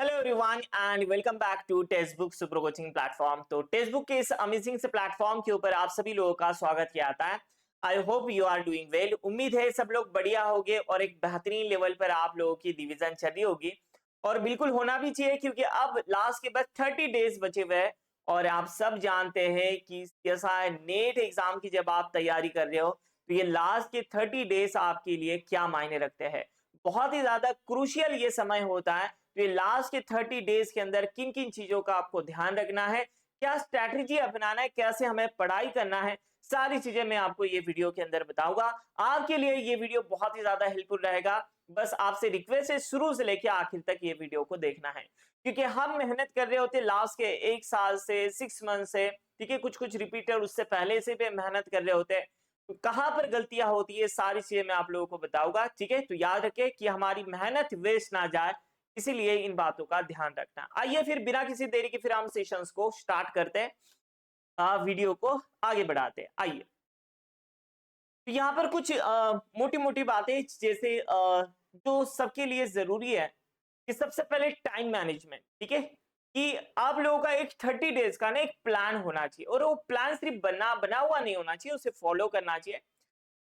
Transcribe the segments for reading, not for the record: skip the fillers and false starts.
Hello everyone and welcome back to text book super coaching platform. तो text book के इस amazing से platform के ऊपर आप सभी लोगों का स्वागत किया जाता है। I hope you are doing well. उम्मीद है सब लोग बढ़िया होंगे और एक बेहतरीन लेवल पर आप लोगों की रिवीजन चल रही होगी और बिल्कुल होना भी चाहिए, क्योंकि अब लास्ट के बस 30 डेज बचे हुए हैं। और आप सब जानते हैं कि जैसा नेट एग्जाम की जब आप तैयारी कर रहे हो तो ये लास्ट के 30 डेज आपके लिए क्या मायने रखते हैं। बहुत ही ज्यादा क्रूशियल ये समय होता है। तो ये लास्ट के 30 डेज के अंदर किन किन चीजों का आपको ध्यान रखना है, क्या स्ट्रैटेजी अपनाना है, कैसे हमें पढ़ाई करना है, सारी चीजें मैं आपको ये वीडियो के अंदर बताऊंगा। आपके लिए ये वीडियो बहुत ही ज्यादा हेल्पफुल रहेगा। बस आपसे रिक्वेस्ट है शुरू से लेकर आखिर तक ये वीडियो को देखना है, क्योंकि हम मेहनत कर रहे होते हैं लास्ट के 1 साल से 6 मंथ से। ठीक है, कुछ कुछ रिपीटर उससे पहले से भी मेहनत कर रहे होते हैं। तो कहां पर गलतियां होती है सारी चीजें मैं आप लोगों को बताऊंगा। ठीक है, तो याद रखें कि हमारी मेहनत वेस्ट ना जाए, इसीलिए इन बातों का ध्यान रखना। आइए फिर बिना किसी देरी के फिर हम सेशंस को स्टार्ट करते हैं, वीडियो को आगे बढ़ाते हैं। आइए, तो यहाँ पर कुछ मोटी मोटी बातें जैसे जो सबके लिए जरूरी है कि सबसे पहले टाइम मैनेजमेंट। ठीक है, कि आप लोगों का एक 30 डेज का ना एक प्लान होना चाहिए, और वो प्लान सिर्फ बना बना हुआ नहीं होना चाहिए, उसे फॉलो करना चाहिए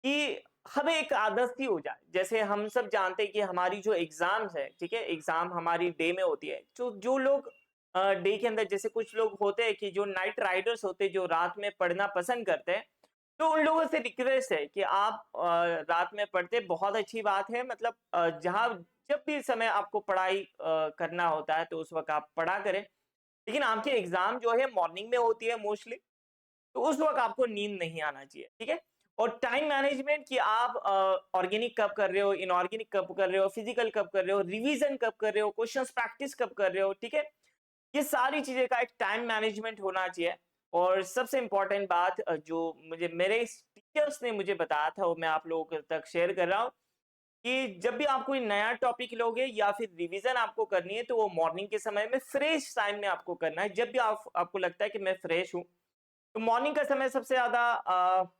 कि हमें एक आदत सी हो जाए। जैसे हम सब जानते हैं कि हमारी जो एग्जाम्स है, ठीक है, एग्जाम हमारी डे में होती है। तो जो लोग डे के अंदर, जैसे कुछ लोग होते हैं कि जो नाइट राइडर्स होते हैं, जो रात में पढ़ना पसंद करते हैं, तो उन लोगों से रिक्वेस्ट है कि आप रात में पढ़ते, बहुत अच्छी बात है। मतलब जहां जब भी समय आपको पढ़ाई करना होता है तो उस वक्त आप पढ़ा करें। लेकिन आपकी एग्जाम जो है मॉर्निंग में होती है मोस्टली, तो उस वक्त आपको नींद नहीं आना चाहिए। ठीक है, और टाइम मैनेजमेंट कि आप ऑर्गेनिक कब कर रहे हो, इनऑर्गेनिक कब कर रहे हो, फिजिकल कब कर रहे हो, रिवीजन कब कर रहे हो, क्वेश्चंस प्रैक्टिस कब कर रहे हो। ठीक है, ये सारी चीजें का एक टाइम मैनेजमेंट होना चाहिए। और सबसे इंपॉर्टेंट बात जो मुझे मेरे टीचर्स ने मुझे बताया था, वो मैं आप लोगों तक शेयर कर रहा हूँ कि जब भी आप कोई नया टॉपिक लोगे या फिर रिवीजन आपको करनी है, तो वो मॉर्निंग के समय में फ्रेश टाइम में आपको करना है। जब भी आपको लगता है कि मैं फ्रेश हूँ, तो मॉर्निंग का समय सबसे ज्यादा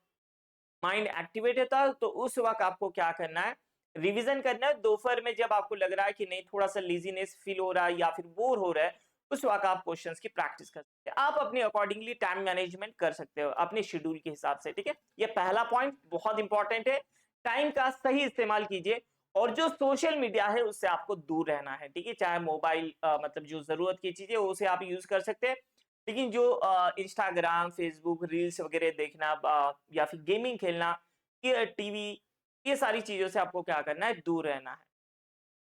माइंड एक्टिवेट होता है। तो उस वक्त आपको क्या करना है, रिवीजन करना है। दोपहर में जब आपको लग रहा है कि नहीं, थोड़ा सा लेजीनेस फील हो रहा है या फिर बोर हो रहा है, उस वक्त आप क्वेश्चंस की प्रैक्टिस कर सकते हैं। आप अपने अकॉर्डिंगली टाइम मैनेजमेंट कर सकते हो अपने शेड्यूल के हिसाब से। ठीक है, ये पहला पॉइंट बहुत इंपॉर्टेंट है। टाइम का सही इस्तेमाल कीजिए, और जो सोशल मीडिया है उससे आपको दूर रहना है। ठीक है, चाहे मोबाइल मतलब जो जरूरत की चीजें उसे आप यूज कर सकते हैं, लेकिन जो इंस्टाग्राम, फेसबुक, रील्स वगैरह देखना या फिर गेमिंग खेलना, ये टीवी, ये सारी चीजों से आपको क्या करना है, दूर रहना है।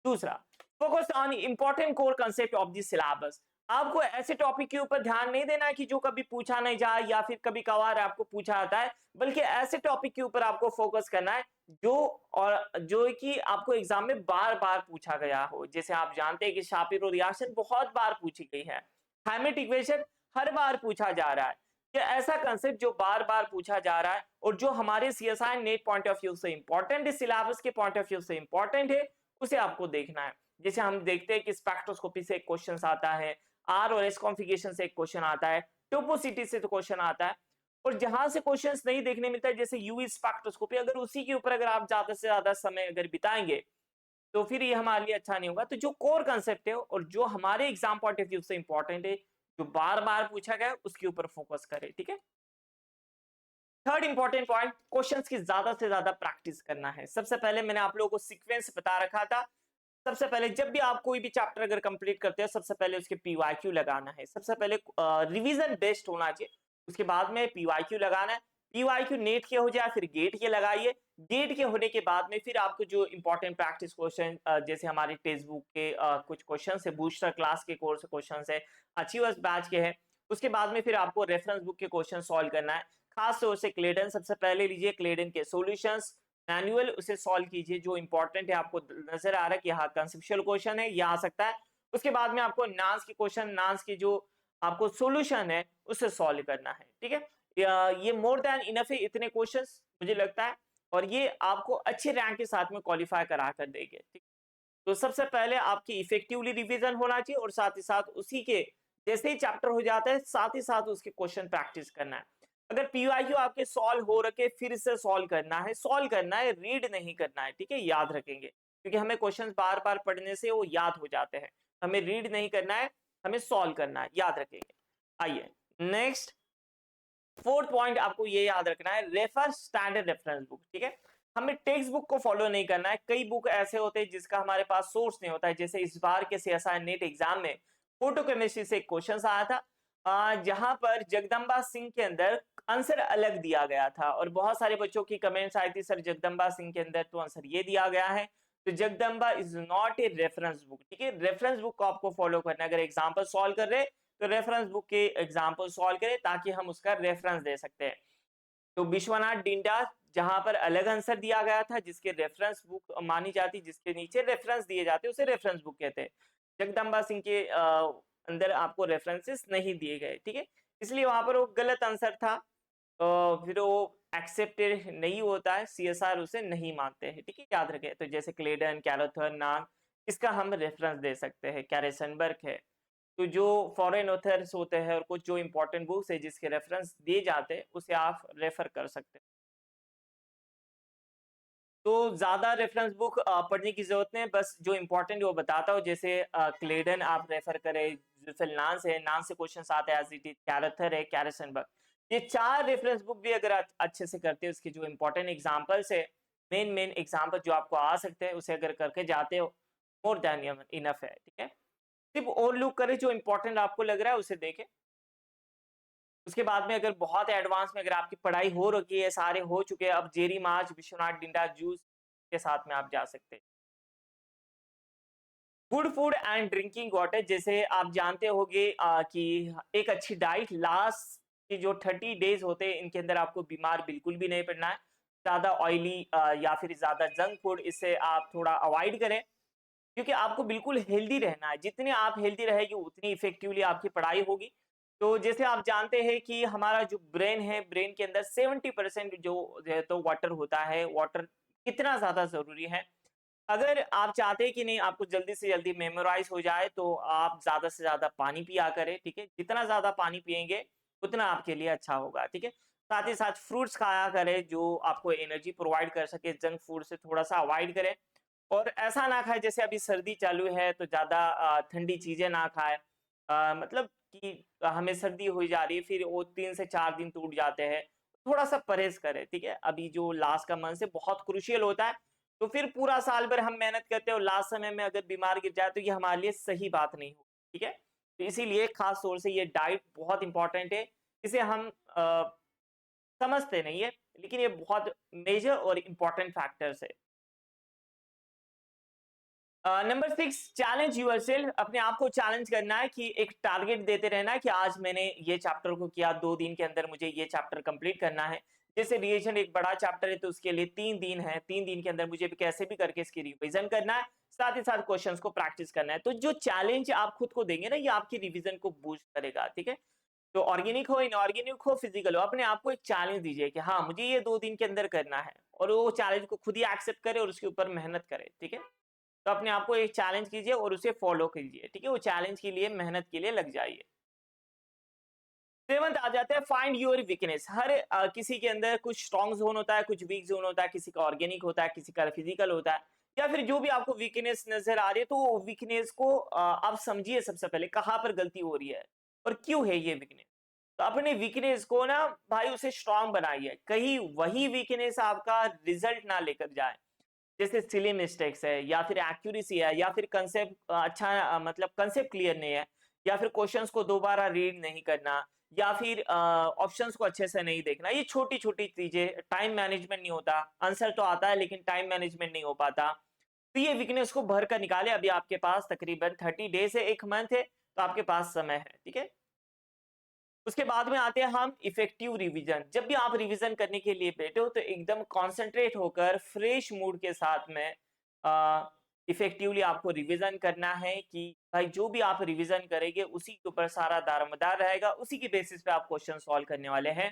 दूसरा, focus on important core concept of the syllabus. आपको ऐसे टॉपिक के ऊपर ध्यान नहीं देना है कि जो कभी पूछा नहीं जाए या फिर कभी कभार आपको पूछा जाता है, बल्कि ऐसे टॉपिक के ऊपर आपको फोकस करना है जो, और जो कि आपको एग्जाम में बार बार पूछा गया हो। जैसे आप जानते हैं कि शापिरो रिएक्शन बहुत बार पूछी गई है, हाइमेट इक्वेशन हर बार पूछा जा रहा है। कि ऐसा कंसेप्ट जो बार बार पूछा जा रहा है और जो हमारे CSI net point of view से इंपॉर्टेंट है, सिलेबस के पॉइंट ऑफ व्यू से इंपॉर्टेंट है, उसे आपको देखना है। जैसे हम देखते हैं कि स्पेक्ट्रोस्कोपी से एक क्वेश्चन आता है, आर और एस कॉन्फ़िगरेशन से एक क्वेश्चन आता है, टोपोसिटी से तो क्वेश्चन आता है। और जहां से क्वेश्चंस नहीं देखने मिलता है, जैसे यूवी स्पेक्ट्रोस्कोपी, अगर उसी के ऊपर अगर आप ज्यादा से ज्यादा समय अगर बिताएंगे, तो फिर ये हमारे लिए अच्छा नहीं होगा। तो जो कोर कंसेप्ट है और जो हमारे एग्जाम पॉइंट ऑफ व्यू से इंपॉर्टेंट है, जो बार बार पूछा गया है, उसके ऊपर फोकस करें। ठीक है, थर्ड इंपॉर्टेंट पॉइंट, क्वेश्चंस की ज्यादा से ज्यादा प्रैक्टिस करना है। सबसे पहले मैंने आप लोगों को सीक्वेंस बता रखा था। सबसे पहले जब भी आप कोई भी चैप्टर अगर कंप्लीट करते हो, सबसे पहले उसके पीवाईक्यू लगाना है। सबसे पहले रिवीजन बेस्ड होना चाहिए, उसके बाद में पीवाईक्यू लगाना है। पीवाईक्यू नेट के हो जाए फिर गेट के लगाइए। गेट के होने के बाद में फिर आपको जो इंपॉर्टेंट प्रैक्टिस क्वेश्चन, जैसे हमारी टेक्स्ट बुक के कुछ क्वेश्चन है, बूस्टर क्लास के कोर्स क्वेश्चन है, अचीवर्स बैच के हैं। उसके बाद में फिर आपको रेफरेंस बुक के क्वेश्चन सॉल्व करना है। खास तौर से क्लेडन सबसे पहले लीजिए, क्लेडन के सॉल्यूशंस मैनुअल उसे सॉल्व कीजिए। जो इंपॉर्टेंट है आपको नजर आ रहा है कि हाँ कंसेप्चुअल क्वेश्चन है, ये आ सकता है। उसके बाद में आपको नान्स के क्वेश्चन, नान्स की जो आपको सॉल्यूशन है उसे सॉल्व करना है। ठीक है, ये मोर देन इनफ है, इतने क्वेश्चंस मुझे लगता है, और ये आपको अच्छे रैंक के साथ में क्वालिफाई करा कर देंगे। ठीक, तो सबसे पहले आपकी इफेक्टिवली रिवीजन होना चाहिए, और साथ ही साथ उसी के जैसे ही चैप्टर हो जाता है, साथ ही साथ उसके क्वेश्चन प्रैक्टिस करना है। अगर पीवाईक्यू आपके सॉल्व हो रखे, फिर से सॉल्व करना है, सॉल्व करना है, रीड नहीं करना है। ठीक है, याद रखेंगे, क्योंकि हमें क्वेश्चन बार बार पढ़ने से वो याद हो जाते हैं। हमें रीड नहीं करना है, हमें सॉल्व करना है, याद रखेंगे। आइए नेक्स्ट, फोर्थ पॉइंट आपको ये याद रखना है, रेफर स्टैंडर्ड रेफरेंस बुक। ठीक है, हमें टेक्स्ट बुक को फॉलो नहीं करना है। कई बुक ऐसे होते हैं जिसका हमारे पास सोर्स नहीं होता है, जैसे इस बार के सीएसआई नेट एग्जाम में फोटो केमिस्ट्री से एक क्वेश्चन आया था, जहां पर जगदम्बा सिंह के अंदर आंसर अलग दिया गया था और बहुत सारे बच्चों की कमेंट्स आई थी, सर जगदम्बा सिंह के अंदर तो आंसर ये दिया गया है। तो Jagdamba is not a reference book. ठीक है, रेफरेंस बुक को आपको फॉलो करना है। अगर एग्जाम्पल सॉल्व कर रहे तो रेफरेंस बुक के एग्जाम्पल सॉल्व करें ताकि हम उसका रेफरेंस दे सकते हैं। तो विश्वनाथ डिंडा जहां पर अलग आंसर दिया गया था, जिसके रेफरेंस बुक मानी जाती, जिसके नीचे रेफरेंस दिए जाते, उसे रेफरेंस बुक कहते हैं। जगदम्बा सिंह के अंदर आपको रेफरेंसेस नहीं दिए गए। ठीक है, इसलिए वहां पर वो गलत आंसर था, फिर वो एक्सेप्टेड नहीं होता है, सीएसआर उसे नहीं मानते हैं। ठीक है, याद रखें। तो जैसे क्लेडन, कैरोथर, नान, इसका हम रेफरेंस दे सकते हैं। कैरेसनबर्ग है। तो जो फॉरेन ऑथर्स होते हैं और कुछ जो इंपॉर्टेंट बुक्स है जिसके रेफरेंस दिए जाते हैं, उसे आप रेफर कर सकते हैं। तो ज्यादा रेफरेंस बुक पढ़ने की जरूरत नहीं, बस जो इंपॉर्टेंट वो बताता हूँ। जैसे क्लेडन आप रेफर करें, फिर नान से, नान से क्वेश्चन आते हैं एज इट इज, कैरेथर है, कैरेसनबर्ग, ये 4 रेफरेंस बुक भी अगर अच्छे से करते हो, उसके जो इंपॉर्टेंट एग्जांपल्स है, मेन एग्जांपल जो आपको आ सकते हैं, उसे अगर करके जाते हो, मोर देन इनफ है। ठीक है, सिर्फ और लुक करें, जो इंपॉर्टेंट आपको लग रहा है उसे देखें। उसके बाद में अगर बहुत एडवांस में अगर आपकी पढ़ाई हो रखी है, सारे हो चुके हैं, अब जेरी मार्च, विश्वनाथ डिंडा, जूस के साथ में आप जा सकते हैं। Good food and drinking water, जैसे आप जानते होंगे कि एक अच्छी डाइट लास्ट के जो 30 डेज होते हैं, इनके अंदर आपको बीमार बिल्कुल भी नहीं पड़ना है। ज्यादा ऑयली या फिर ज्यादा जंक फूड, इससे आप थोड़ा अवॉइड करें, क्योंकि आपको बिल्कुल हेल्दी रहना है। जितने आप हेल्दी रहेगी उतनी इफेक्टिवली आपकी पढ़ाई होगी। तो जैसे आप जानते हैं कि हमारा जो ब्रेन है, ब्रेन के अंदर 70% जो है तो वाटर होता है। वाटर कितना ज्यादा जरूरी है, अगर आप चाहते हैं कि नहीं आपको जल्दी से जल्दी मेमोराइज हो जाए, तो आप ज्यादा से ज्यादा पानी पिया करें। ठीक है, जितना ज्यादा पानी पिएंगे उतना आपके लिए अच्छा होगा। ठीक है, साथ ही साथ फ्रूट्स खाया करें जो आपको एनर्जी प्रोवाइड कर सके, जंक फूड से थोड़ा सा अवॉइड करें। और ऐसा ना खाए, जैसे अभी सर्दी चालू है तो ज्यादा ठंडी चीजें ना खाए, मतलब कि हमें सर्दी हो जा रही है, फिर वो 3 से 4 दिन टूट जाते हैं, थोड़ा सा परहेज करें। ठीक है, अभी जो लास्ट का मंथ है बहुत क्रुशियल होता है, तो फिर पूरा साल भर हम मेहनत करते हैं और लास्ट समय में अगर बीमार गिर जाए तो ये हमारे लिए सही बात नहीं हो। ठीक है, तो इसीलिए खास तौर से ये डाइट बहुत इंपॉर्टेंट है। इसे हम समझते नहीं है, लेकिन ये बहुत मेजर और इंपॉर्टेंट फैक्टर्स है। नंबर 6, चैलेंज यूरसेल्फ, अपने आप को चैलेंज करना है कि एक टारगेट देते रहना है कि आज मैंने ये चैप्टर को किया, 2 दिन के अंदर मुझे ये चैप्टर कंप्लीट करना है। जैसे रिवीजन एक बड़ा चैप्टर है तो उसके लिए 3 दिन है, 3 दिन के अंदर मुझे भी कैसे भी करके इसकी रिवीजन करना है, साथ ही साथ क्वेश्चंस को प्रैक्टिस करना है। तो जो चैलेंज आप खुद को देंगे ना, ये आपकी रिवीजन को बूस्ट करेगा। ठीक है, तो ऑर्गेनिक हो, इनऑर्गेनिक हो, फिजिकल हो, अपने आप को एक चैलेंज दीजिए कि हाँ मुझे ये 2 दिन के अंदर करना है, और वो चैलेंज को खुद ही एक्सेप्ट करे और उसके ऊपर मेहनत करे। ठीक है, तो अपने आप को एक चैलेंज कीजिए और उसे फॉलो कीजिए। ठीक है, वो चैलेंज के लिए, मेहनत के लिए लग जाइए। 7th आ जाता है, फाइंड योर वीकनेस। हर किसी के अंदर कुछ स्ट्रॉन्ग जोन होता है, कुछ वीक जोन होता है, किसी का ऑर्गेनिक होता है, किसी का फिजिकल होता है, या फिर जो भी आपको वीकनेस नजर आ रही है, तो वीकनेस को आप समझिए सबसे पहले कहाँ पर गलती हो रही है और क्यों है ये वीकनेस। तो अपने वीकनेस को ना भाई उसे स्ट्रांग बनाइए, कहीं वही वीकनेस आपका रिजल्ट ना लेकर जाए। जैसे सिली मिस्टेक्स है, या फिर एक्यूरेसी है, या फिर कंसेप्ट अच्छा मतलब कंसेप्ट क्लियर नहीं है, या फिर क्वेश्चंस को दोबारा रीड नहीं करना, या फिर ऑप्शंस को अच्छे से नहीं देखना। ये छोटी छोटी चीजें, टाइम मैनेजमेंट नहीं होता, आंसर तो आता है लेकिन टाइम मैनेजमेंट नहीं हो पाता। तो ये वीकनेस को भर कर निकाले। अभी आपके पास तकरीबन 30 डेज है, 1 मंथ है, तो आपके पास समय है। ठीक है, उसके बाद में आते हैं हम इफेक्टिव रिवीजन। जब भी आप रिवीजन करने के लिए बैठे हो तो एकदम कॉन्सेंट्रेट होकर फ्रेश मूड के साथ में इफेक्टिवली आपको रिवीजन करना है, कि भाई जो भी आप रिवीजन करेंगे उसी के ऊपर सारा दारोमदार रहेगा, उसी की बेसिस पे आप क्वेश्चन सॉल्व करने वाले हैं।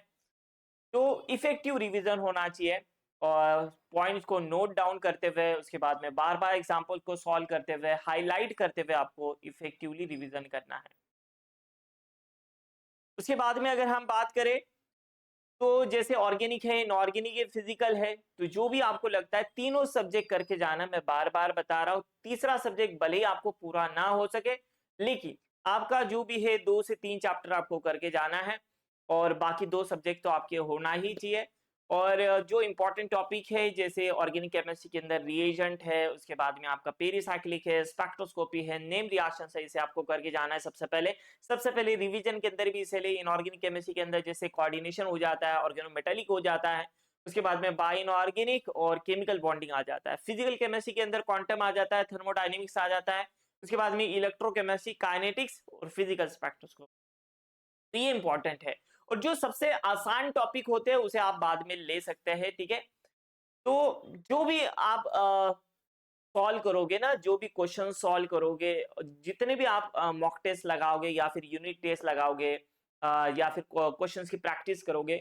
तो इफेक्टिव रिवीजन होना चाहिए, और पॉइंट्स को नोट डाउन करते हुए, उसके बाद में बार बार एग्जाम्पल को सॉल्व करते हुए, हाईलाइट करते हुए आपको इफेक्टिवली रिवीजन करना है। उसके बाद में अगर हम बात करें तो जैसे ऑर्गेनिक है, इनऑर्गेनिक है, फिजिकल है, तो जो भी आपको लगता है तीनों सब्जेक्ट करके जाना। मैं बार-बार बता रहा हूँ, तीसरा सब्जेक्ट भले ही आपको पूरा ना हो सके, लेकिन आपका जो भी है 2 से 3 चैप्टर आपको करके जाना है और बाकी 2 सब्जेक्ट तो आपके होना ही चाहिए। और जो इम्पोर्टेंट टॉपिक है जैसे ऑर्गेनिक केमिस्ट्री के अंदर रिएजेंट है, उसके बाद में आपका पेरिसाइक्लिक है, स्पेक्ट्रोस्कोपी है, नेम रिएक्शंस है, इसे आपको करके जाना है सबसे पहले। सबसे पहले रिवीजन के अंदर भी इसीलिए इनऑर्गेनिक केमिस्ट्री के अंदर जैसे कोऑर्डिनेशन हो जाता है, ऑर्गेनोमेटेलिक हो जाता है, उसके बाद में बाय इनऑर्गेनिक और केमिकल बॉन्डिंग आ जाता है। फिजिकल केमिस्ट्री के अंदर क्वांटम आ जाता है, थर्मोडायनेमिक्स आ जाता है, उसके बाद में इलेक्ट्रोकेमिस्ट्री, काइनेटिक्स और फिजिकल स्पेक्ट्रोस्कोपी। तो ये इंपॉर्टेंट है। और जो सबसे आसान टॉपिक होते हैं उसे आप बाद में ले सकते हैं, ठीक है। तो जो भी आप सॉल्व करोगे ना, जो भी क्वेश्चन सॉल्व करोगे, जितने भी आप मॉक टेस्ट लगाओगे या फिर यूनिट टेस्ट लगाओगे, या फिर क्वेश्चंस की प्रैक्टिस करोगे,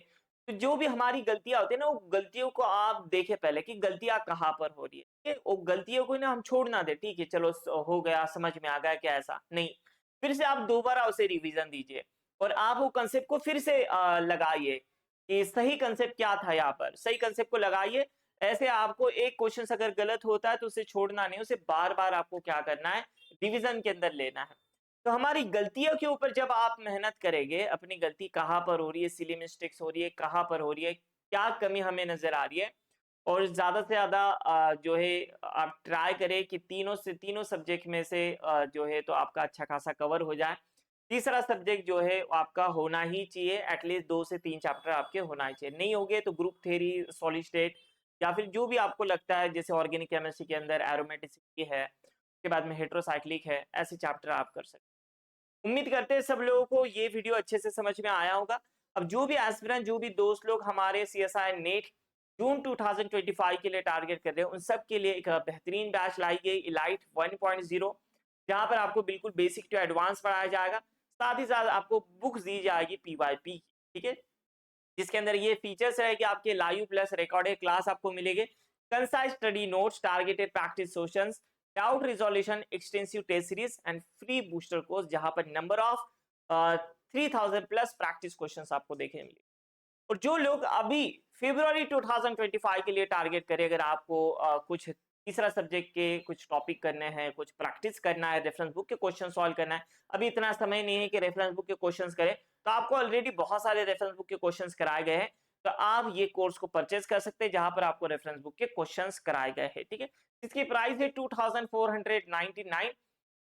तो जो भी हमारी गलतियां होती है ना, वो गलतियों को आप देखें पहले कि गलतियां कहाँ पर हो रही है, ठीक है? वो गलतियों को ना हम छोड़ ना दे, ठीक है चलो हो गया, समझ में आ गया, क्या ऐसा नहीं। फिर से आप दोबारा उसे रिवीजन दीजिए और आप वो कंसेप्ट को फिर से लगाइए कि सही कंसेप्ट क्या था, यहाँ पर सही कंसेप्ट को लगाइए। ऐसे आपको एक क्वेश्चन अगर गलत होता है तो उसे छोड़ना नहीं, उसे बार-बार आपको क्या करना है, रिवीजन के अंदर लेना है। तो हमारी गलतियों के ऊपर जब आप मेहनत करेंगे, अपनी गलती कहाँ पर हो रही है, सिली मिस्टेक्स हो रही है, कहाँ पर हो रही है, क्या कमी हमें नज़र आ रही है, और ज़्यादा से ज़्यादा जो है आप ट्राई करें कि तीनों सब्जेक्ट में से जो है तो आपका अच्छा खासा कवर हो जाए। तीसरा सब्जेक्ट जो है वो आपका होना ही चाहिए, एटलीस्ट 2 से 3 चैप्टर आपके होना ही चाहिए। नहीं होंगे तो ग्रुप थ्योरी, सॉलिड स्टेट या फिर जो भी आपको लगता है, जैसे ऑर्गेनिक केमिस्ट्री के अंदर एरोमेटिसिटी है, उसके बाद में हेटेरोसाइक्लिक है, ऐसे चैप्टर आप कर सकते हैं। उम्मीद करते हैं सब लोगों को ये वीडियो अच्छे से समझ में आया होगा। अब जो भी एस्पिरेंट, जो भी दोस्त लोग हमारे सीएसआई नेट जून 2025 के लिए टारगेट कर रहे हैं, उन सब के लिए एक बेहतरीन बैच लाई गई, इलाइट 1.0, जहाँ पर आपको बिल्कुल बेसिक टू एडवांस पढ़ाया जाएगा। साथ ही साथ आपको बुक्स दी जाएगी पीवाईपी, ठीक है, जिसके अंदर ये फीचर्स रहेगी, आपके लाइव प्लस रिकॉर्डेड क्लास आपको मिलेंगे, concise study notes, targeted practice sessions, doubt resolution, extensive test series and free booster course, जहां पर number of 3000 plus practice questions आपको देखने मिलेंगे। और जो लोग अभी फरवरी 2025 के लिए टारगेट करें, अगर आपको कुछ तीसरा सब्जेक्ट के कुछ टॉपिक करने हैं, कुछ प्रैक्टिस करना है, रेफरेंस बुक के क्वेश्चन सॉल्व करना है, अभी इतना समय नहीं है कि रेफरेंस बुक के क्वेश्चंस करें, तो आपको ऑलरेडी बहुत सारे रेफरेंस बुक के क्वेश्चंस कराए गए हैं, तो आप ये कोर्स को परचेज कर सकते हैं जहां पर आपको रेफरेंस बुक के क्वेश्चंस कराए गए हैं, ठीक है। इसकी प्राइस है 2499।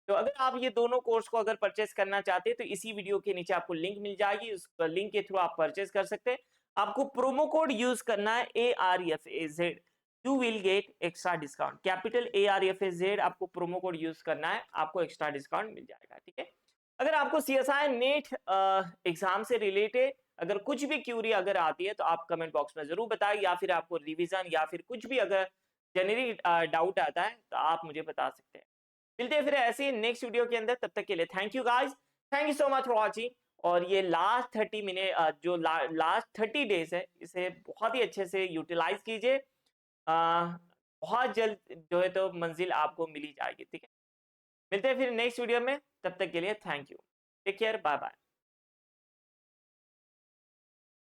तो अगर आप ये दोनों कोर्स को अगर परचेज करना चाहते हैं तो इसी वीडियो के नीचे आपको लिंक मिल जाएगी, उस लिंक के थ्रू आप परचेज कर सकते हैं। आपको प्रोमो कोड यूज करना है ARFAZ, you will get extra discount. Capital ARFAZ आपको प्रोमो कोड यूज करना है, आपको एक्स्ट्रा डिस्काउंट मिल जाएगा, ठीक है। अगर आपको सीएसआई नेट एग्जाम से रिलेटेड अगर कुछ भी क्यूरी अगर आती है तो आप कमेंट बॉक्स में जरूर बताएं, या फिर आपको रिवीजन या फिर कुछ भी अगर जेनरिक डाउट आता है तो आप मुझे बता सकते हैं। मिलते हैं फिर ऐसे ही नेक्स्ट वीडियो के अंदर, तब तक के लिए thank you guys, thank you so much for watching. और ये लास्ट 30 मिनट जो लास्ट 30 डेज है, इसे बहुत ही अच्छे से यूटिलाइज कीजिए। बहुत जल्द जो है तो मंजिल आपको मिली जाएगी, ठीक है। मिलते हैं फिर नेक्स्ट वीडियो में, तब तक के लिए thank you, take care, bye bye.